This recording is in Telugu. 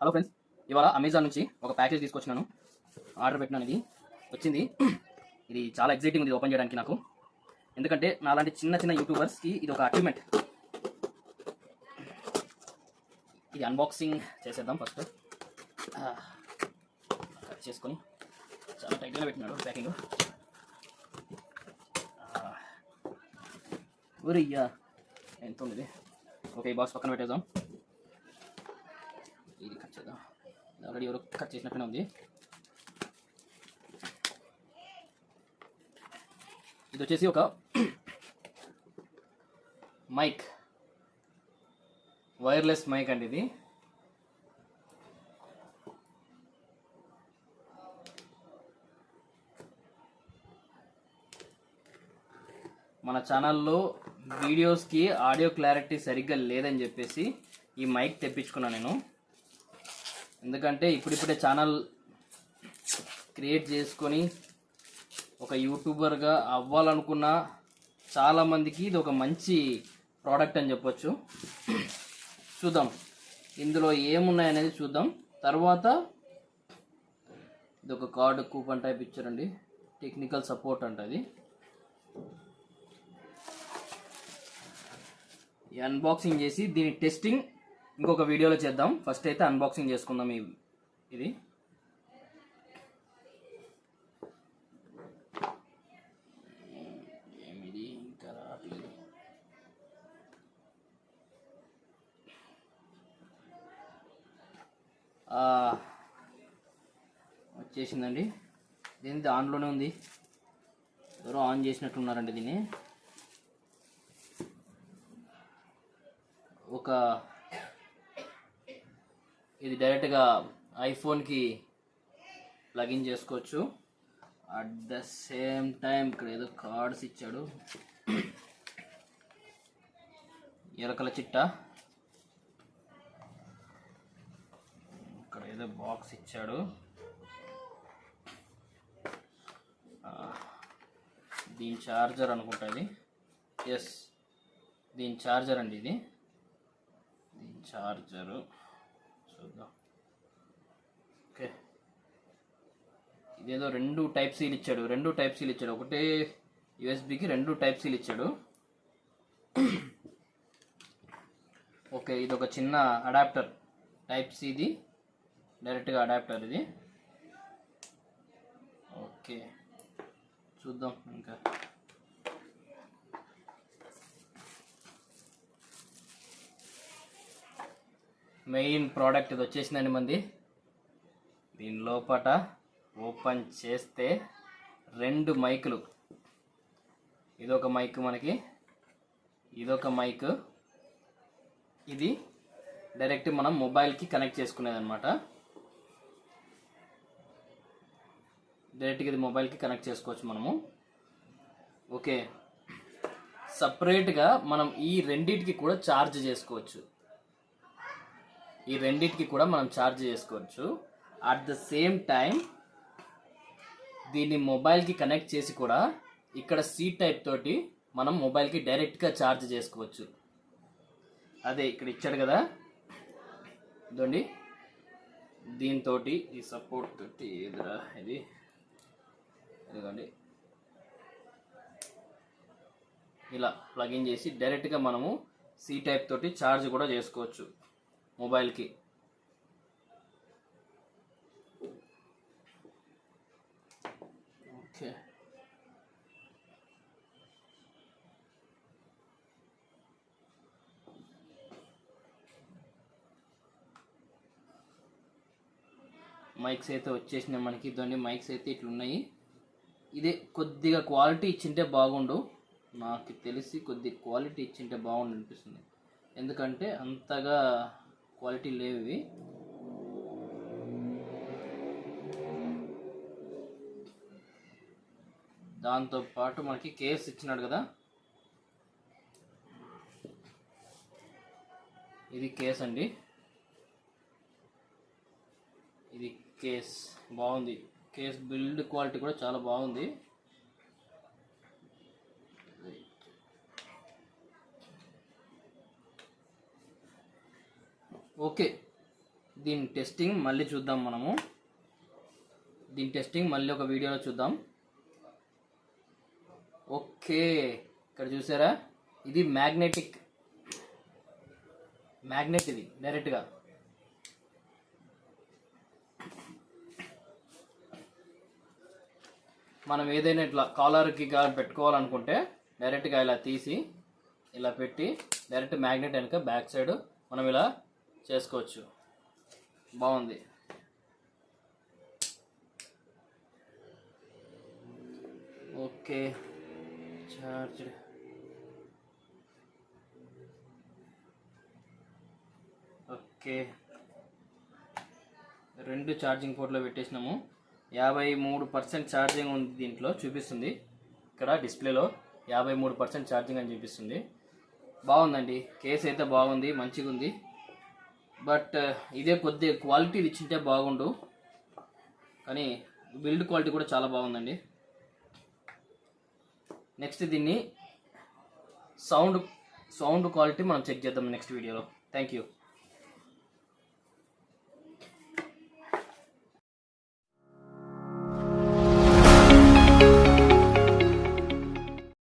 హలో ఫ్రెండ్స్, ఇవాళ అమెజాన్ నుంచి ఒక ప్యాకేజ్ తీసుకొచ్చినాను. ఆర్డర్ పెట్టినాను. ఇది వచ్చింది. ఇది చాలా ఎక్సైటింగ్ ఉంది ఓపెన్ చేయడానికి నాకు, ఎందుకంటే నాలాంటి చిన్న చిన్న యూట్యూబర్స్కి ఇది ఒక అచీవ్మెంట్. ఇది అన్బాక్సింగ్ చేసేద్దాం. ఫస్ట్ కట్ చేసుకొని చాలా టైట్గా పెట్టినాడు ప్యాకింగ్. ఊరయ్యా ఎంత ఉంది ఇది. ఓకే, ఈ బాక్స్ పక్కన పెట్టేద్దాం. ఇది కట్ చేద్దాం. ఆల్రెడీ ఎవరో కట్ చేసినట్టునే ఉంది. ఇది వచ్చేసి ఒక మైక్, వైర్లెస్ మైక్ అండి. ఇది మన ఛానల్లో వీడియోస్కి ఆడియో క్లారిటీ సరిగ్గా లేదని చెప్పేసి ఈ మైక్ తెప్పించుకున్నాను నేను. ఎందుకంటే ఇప్పుడిప్పుడే ఛానల్ క్రియేట్ చేసుకొని ఒక యూట్యూబర్గా అవ్వాలనుకున్న చాలామందికి ఇది ఒక మంచి ప్రోడక్ట్ అని చెప్పొచ్చు. చూద్దాం ఇందులో ఏమున్నాయనేది చూద్దాం. తర్వాత ఇది ఒక కార్డు కూపన్ టైప్ ఇచ్చారండి, టెక్నికల్ సపోర్ట్ అంట. అది ఈ అన్బాక్సింగ్ చేసి దీని టెస్టింగ్ ఇంకొక వీడియోలో చేద్దాం. ఫస్ట్ అయితే అన్బాక్సింగ్ చేసుకుందాం. ఇది ఏమిది ఇంకా రావట్లేదు. వచ్చేసిందండి. దీని ఆన్లోనే ఉంది. ఎవరో ఆన్ చేసినట్టున్నారండి దీన్ని. ఇది డైరెక్ట్గా ఐఫోన్కి ప్లగిన్ చేసుకోవచ్చు. అట్ ద సేమ్ టైం ఇక్కడ ఏదో కార్డ్స్ ఇచ్చాడు, ఎరకల చిట్ట. ఇక్కడ ఏదో బాక్స్ ఇచ్చాడు. దీని ఛార్జర్ అనుకుంటా ఇది. ఎస్, దీని ఛార్జర్ అండి ఇది. దీని ఛార్జరు చూద్దాం. ఓకే, ఇదేదో రెండు టైప్ సీలు ఇచ్చాడు. ఒకటే యూఎస్బికి రెండు టైప్ సీలు ఇచ్చాడు. ఓకే, ఇది ఒక చిన్న అడాప్టర్, టైప్ సిది డైరెక్ట్గా అడాప్టర్ ఇది. ఓకే, చూద్దాం. ఇంకా మెయిన్ ప్రోడక్ట్ ఇది వచ్చేసిందండి మంది. దీని లోపట ఓపెన్ చేస్తే రెండు మైకులు. ఇదొక మైక్ మనకి, ఇదొక మైక్. ఇది డైరెక్ట్ మనం మొబైల్కి కనెక్ట్ చేసుకునేది అనమాట. డైరెక్ట్గా ఇది మొబైల్కి కనెక్ట్ చేసుకోవచ్చు మనము. ఓకే, సపరేట్గా మనం ఈ రెండింటికి కూడా ఛార్జ్ చేసుకోవచ్చు. అట్ ద సేమ్ టైం దీన్ని మొబైల్కి కనెక్ట్ చేసి కూడా ఇక్కడ సి టైప్ తోటి మనం మొబైల్కి డైరెక్ట్గా ఛార్జ్ చేసుకోవచ్చు. అదే ఇక్కడ ఇచ్చాడు కదా, ఇదండి. దీంతో ఈ సపోర్ట్ తోటి ఎదురా ఇదిగోండి, ఇలా ప్లగిన్ చేసి డైరెక్ట్గా మనము సి టైప్ తోటి ఛార్జ్ కూడా చేసుకోవచ్చు మొబైల్కి. ఓకే, మైక్స్ అయితే వచ్చేసినాయి మనకి. ఇదండి మైక్స్ అయితే ఇట్లున్నాయి. ఇదే కొద్దిగా క్వాలిటీ ఇచ్చింటే బాగుండు, నాకు తెలిసి కొద్ది క్వాలిటీ ఇచ్చింటే బాగుండు అనిపిస్తుంది. ఎందుకంటే అంతగా క్వాలిటీ లేవు ఇవి. దాంతోపాటు మనకి కేస్ ఇచ్చినాడు కదా, ఇది కేస్ అండి. ఇది కేస్ బాగుంది. కేస్ బిల్డ్ క్వాలిటీ కూడా చాలా బాగుంది. ఓకే, దీని టెస్టింగ్ మళ్ళీ చూద్దాం మనము. దీని టెస్టింగ్ మళ్ళీ ఒక వీడియోలో చూద్దాం. ఓకే, ఇక్కడ చూసారా, ఇది మ్యాగ్నెట్, ఇది డైరెక్ట్గా మనం ఏదైనా ఇట్లా కాలర్కి పెట్టుకోవాలనుకుంటే డైరెక్ట్గా ఇలా తీసి ఇలా పెట్టి డైరెక్ట్ మ్యాగ్నెట్ వెనుక బ్యాక్ సైడ్ మనం ఇలా చేసుకోవచ్చు. బాగుంది. Okay, charge. ఓకే, 2 ఛార్జింగ్ పోర్ట్లో పెట్టేసినాము. 53% ఛార్జింగ్ ఉంది, దీంట్లో చూపిస్తుంది. ఇక్కడ డిస్ప్లేలో 53% ఛార్జింగ్ అని చూపిస్తుంది. బాగుందండి, కేస్ అయితే బాగుంది, మంచిగా ఉంది. బట్ ఇదే కొద్దిగా క్వాలిటీ ఇచ్చింటే బాగుండు, కానీ బిల్డ్ క్వాలిటీ కూడా చాలా బాగుందండి. నెక్స్ట్ దీన్ని సౌండ్ క్వాలిటీ మనం చెక్ చేద్దాం నెక్స్ట్ వీడియోలో. Thank you.